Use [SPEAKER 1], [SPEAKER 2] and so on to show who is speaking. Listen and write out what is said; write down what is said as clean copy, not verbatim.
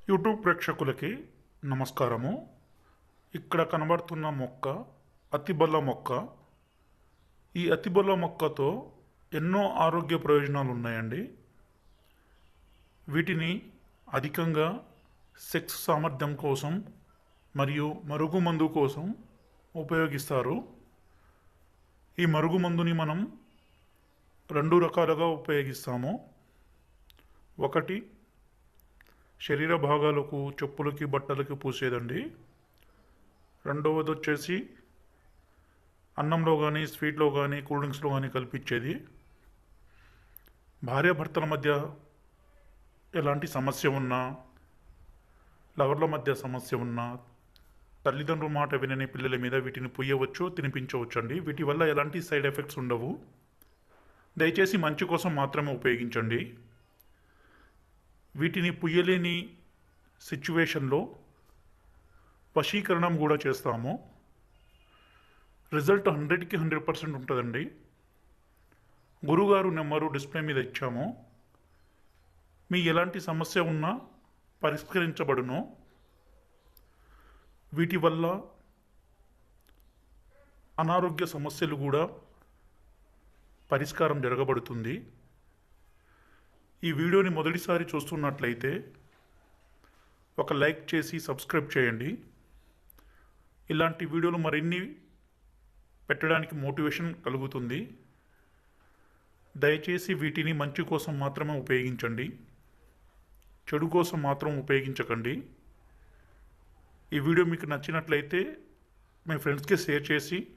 [SPEAKER 1] YouTube ప్రేక్షకులకి నమస్కారము. ఇక్కడ కనబడుతున్న మొక్క అతిబల్ల మొక్క. ఈ అతిబల్ల మొక్కతో ఎన్నో ఆరోగ్య ప్రయోజనాలు ఉన్నాయండి. వీటిని అధికంగా సెక్స్ సామర్థ్యం కోసం మరియు మరుగుమందు కోసం ఉపయోగిస్తారు. ఈ మరుగుమందుని మనం రెండు రకాలుగా ఉపయోగిస్తాము. ఒకటి శరీర భాగాలకు, చెప్పులకి, బట్టలకి పూసేదండి. రెండవది వచ్చేసి అన్నంలో కానీ, స్వీట్లో కానీ, కూల్ డ్రింక్స్లో కానీ కల్పించేది. భార్యాభర్తల మధ్య ఎలాంటి సమస్య ఉన్నా, లవర్ల మధ్య సమస్య ఉన్నా, తల్లిదండ్రుల మాట వినని పిల్లల మీద వీటిని పుయ్యవచ్చు, తినిపించవచ్చు అండి. వీటి వల్ల ఎలాంటి సైడ్ ఎఫెక్ట్స్ ఉండవు. దయచేసి మంచి కోసం మాత్రమే ఉపయోగించండి. వీటిని పుయ్యలేని సిచ్యువేషన్లో వశీకరణం కూడా చేస్తాము. రిజల్ట్ 100కి 100% ఉంటుందండి. గురుగారు నెంబరు డిస్ప్లే మీద ఇచ్చాము. మీ ఎలాంటి సమస్య ఉన్నా పరిష్కరించబడును. వీటి వల్ల అనారోగ్య సమస్యలు కూడా పరిష్కారం జరగబడుతుంది. ఈ వీడియోని మొదటిసారి చూస్తున్నట్లయితే ఒక లైక్ చేసి సబ్స్క్రైబ్ చేయండి. ఇలాంటి వీడియోలు మరిన్ని పెట్టడానికి మోటివేషన్ కలుగుతుంది. దయచేసి వీటిని మంచి కోసం మాత్రమే ఉపయోగించండి. చెడు కోసం మాత్రం ఉపయోగించకండి. ఈ వీడియో మీకు నచ్చినట్లయితే మీ ఫ్రెండ్స్కి షేర్ చేసి